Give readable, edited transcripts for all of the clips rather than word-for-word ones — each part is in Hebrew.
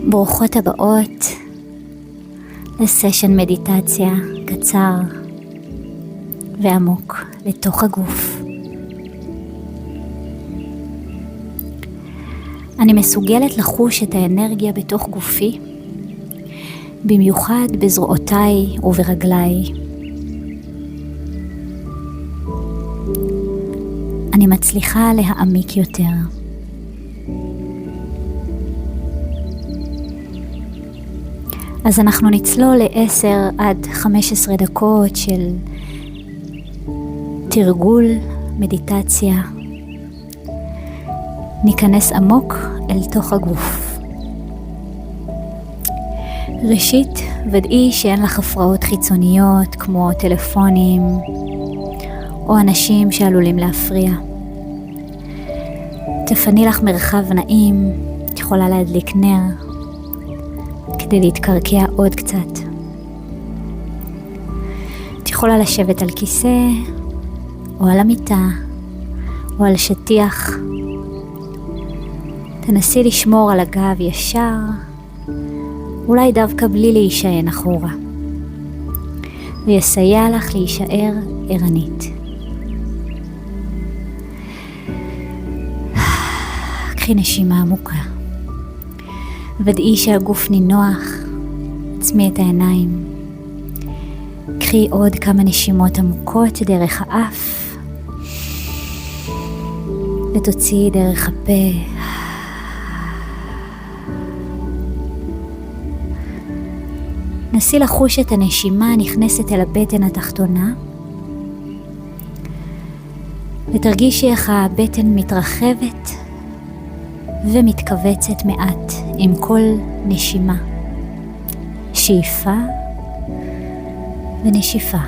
ברוכות הבאות לסשן מדיטציה קצר ועמוק לתוך הגוף. אני מסוגלת לחוש את האנרגיה בתוך גופי, במיוחד בזרועותיי וברגליי. אני מצליחה להעמיק יותר. אז אנחנו נצלול ל10 עד 15 דקות של תרגול, מדיטציה. ניכנס עמוק אל תוך הגוף. ראשית, ודאי שאין לך הפרעות חיצוניות כמו טלפונים או אנשים שעלולים להפריע. תפני לך מרחב נעים, את יכולה להדליק נר כדי להתקרקע עוד קצת. את יכולה לשבת על כיסא או על המיטה או על שטיח. תנסי לשמור על הגב ישר, אולי דווקא בלי להישען אחורה. ויסייע לך להישאר ערנית. קחי נשימה עמוקה. ודאי שהגוף נינוח, עצמי את העיניים. קחי עוד כמה נשימות עמוקות דרך האף, ותוציאי דרך הפה. נסי לחוש את הנשימה נכנסת אל הבטן התחתונה, ותרגישי איך הבטן מתרחבת ומתכווצת מעט עם כל נשימה. שאיפה ונשיפה.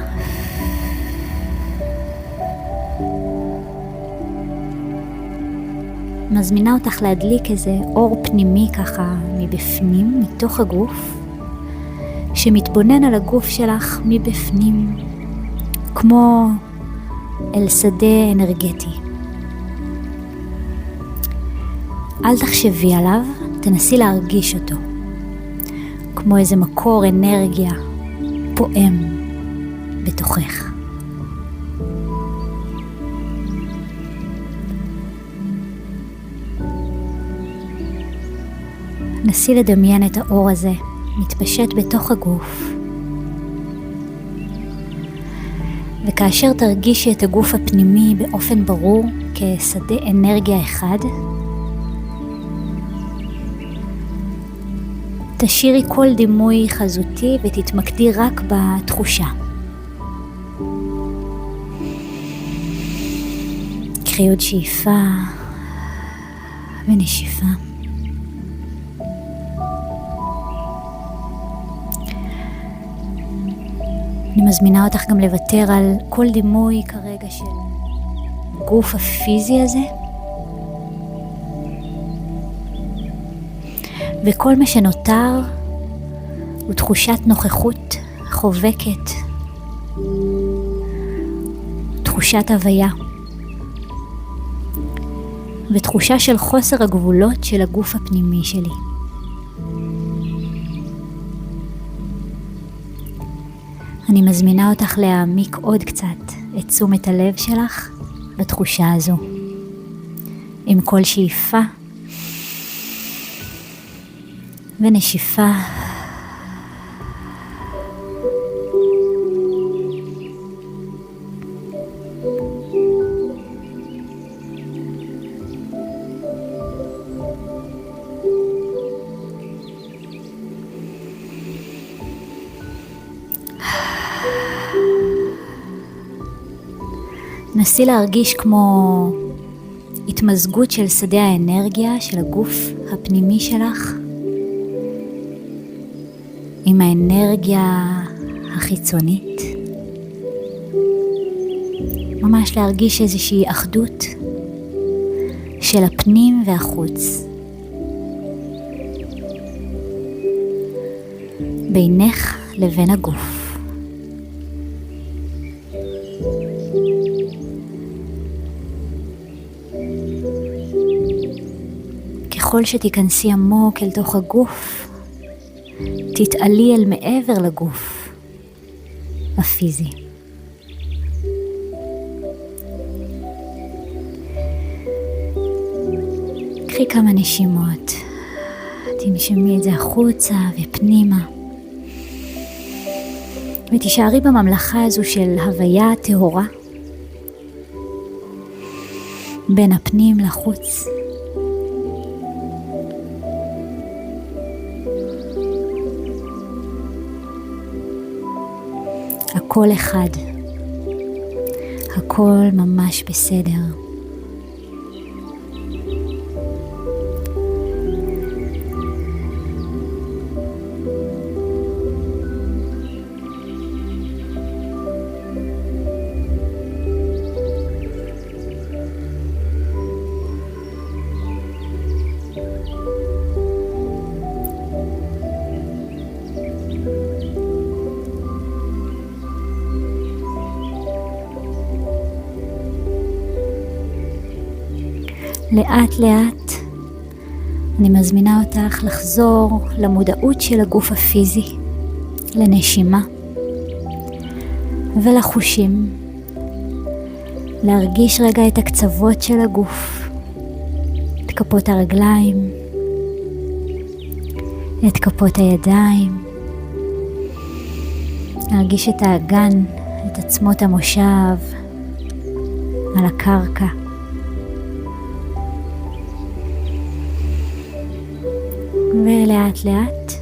מזמינה אותך להדליק איזה אור פנימי ככה מבפנים, מתוך הגוף, שמתבונן על הגוף שלך מבפנים, כמו אל שדה אנרגטי. אל תחשבי עליו, תנסי להרגיש אותו, כמו איזה מקור אנרגיה פועם בתוכך. נסי לדמיין את האור הזה מתפשט בתוך הגוף, וכאשר תרגישי את הגוף הפנימי באופן ברור כשדה אנרגיה אחד, תשאירי כל דימוי חזותי ותתמקדי רק בתחושה. קחי עוד שאיפה ונשיפה. אני מזמינה אותך גם לוותר על כל דימוי כרגע של הגוף הפיזי הזה. וכל מה שנותר הוא תחושת נוכחות חובקת, תחושת הוויה, ותחושה של חוסר הגבולות של הגוף הפנימי שלי. אני מזמינה אותך להעמיק עוד קצת את תשומת הלב שלך לתחושה הזו. עם כל שאיפה ונשיפה. נסי להרגיש כמו התמזגות של שדה האנרגיה של הגוף הפנימי שלך עם האנרגיה החיצונית. ממש להרגיש איזושהי אחדות של הפנים והחוץ. בינך לבין הגוף. ככל שתיכנסי עמוק אל תוך הגוף, תתעלי אל מעבר לגוף הפיזי. קחי כמה נשימות, תנשמי את זה החוצה ופנימה, ותישארי בממלכה הזו של הוויה טהורה, בין הפנים לחוץ. הכל אחד, הכל ממש בסדר. לאט לאט אני מזמינה אותך לחזור למודעות של הגוף הפיזי, לנשימה ולחושים. להרגיש רגע את הקצוות של הגוף, את כפות הרגליים, את כפות הידיים. להרגיש את האגן, את עצמות המושב על הקרקע. ולאט לאט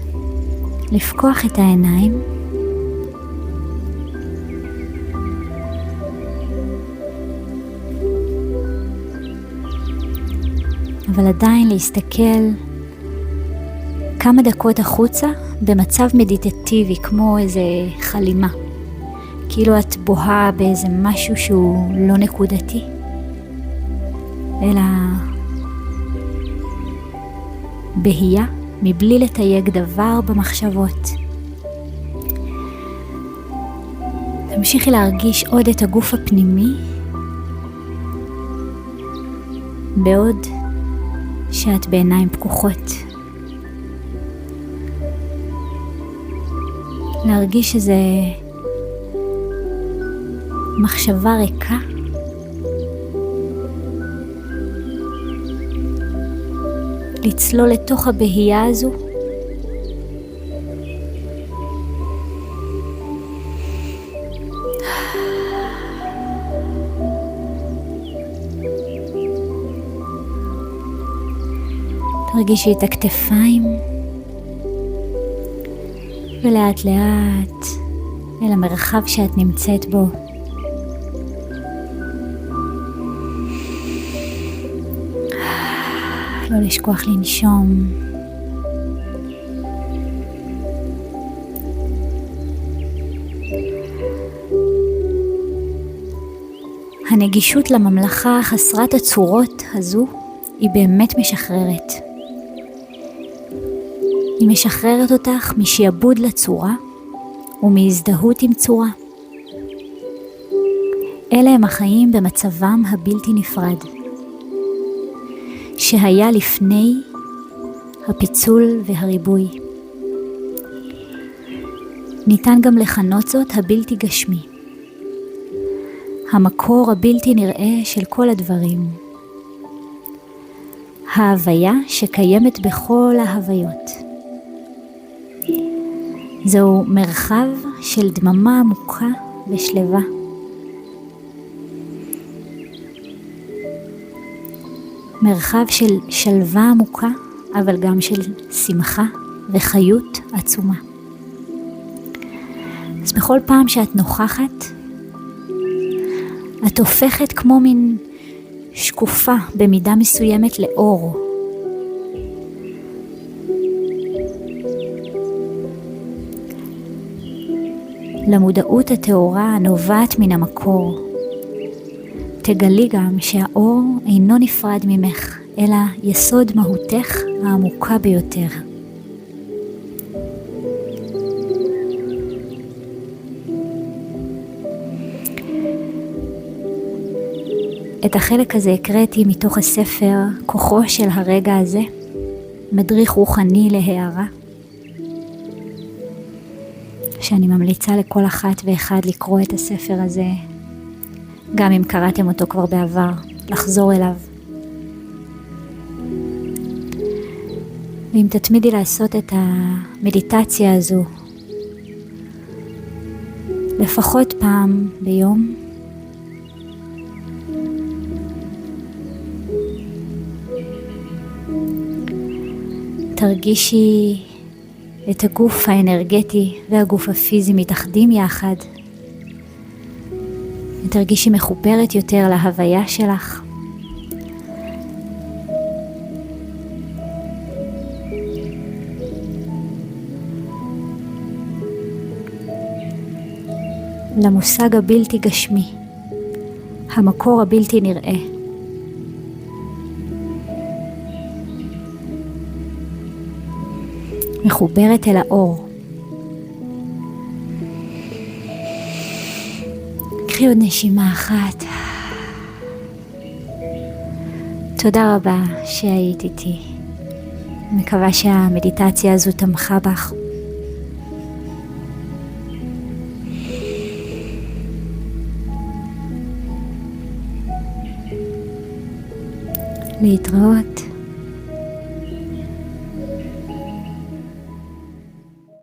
לפקוח את העיניים, אבל עדיין להסתכל כמה דקות החוצה במצב מדיטטיבי, כמו איזה חלימה, כאילו את בוהה באיזה משהו שהוא לא נקודתי, אלא בהייה, מבלי לתייג דבר במחשבות. תמשיכי להרגיש עוד את הגוף הפנימי, בעוד שאת בעיניים פקוחות. להרגיש איזה מחשבה ריקה, לצלול לתוך הבהייה הזו, תרגישי את הכתפיים, ולאט לאט אל המרחב שאת נמצאת בו. לא לשכוח לנשום. הנגישות לממלכה חסרת הצורות הזו היא באמת משחררת. היא משחררת אותך משעבוד לצורה ומהזדהות עם צורה. אלה הם החיים במצבם הבלתי נפרד, שהיה לפני הפיצול והריבוי. ניתן גם לכנות זאת הבלתי גשמי, המקור הבלתי נראה של כל הדברים, ההוויה שקיימת בכל ההוויות. זהו מרחב של דממה עמוקה ושלווה. מרחב של שלווה עמוקה, אבל גם של שמחה וחיות עצומה. אז בכל פעם שאת נוכחת, את הופכת כמו מין שקופה במידה מסוימת לאור. למודעות הטהורה הנובעת מן המקור. תגלי גם שהאור אינו נפרד ממך, אלא יסוד מהותך העמוקה ביותר. את החלק הזה הקראתי מתוך הספר כוחו של הרגע הזה, מדריך רוחני להערה, שאני ממליצה לכל אחת ואחד לקרוא את הספר הזה, גם אם קראתם אותו כבר בעבר, לחזור אליו. ואם תתמידי לעשות את המדיטציה הזו לפחות פעם ביום, תרגישי את הגוף האנרגטי והגוף הפיזי מתאחדים יחד. תרגישי מחוברת יותר להוויה שלך. למושג הבלתי גשמי, המקור הבלתי נראה. מחוברת אל האור. קחי עוד נשימה אחת. תודה רבה שהיית איתי. מקווה שהמדיטציה הזו תמכה בך. להתראות.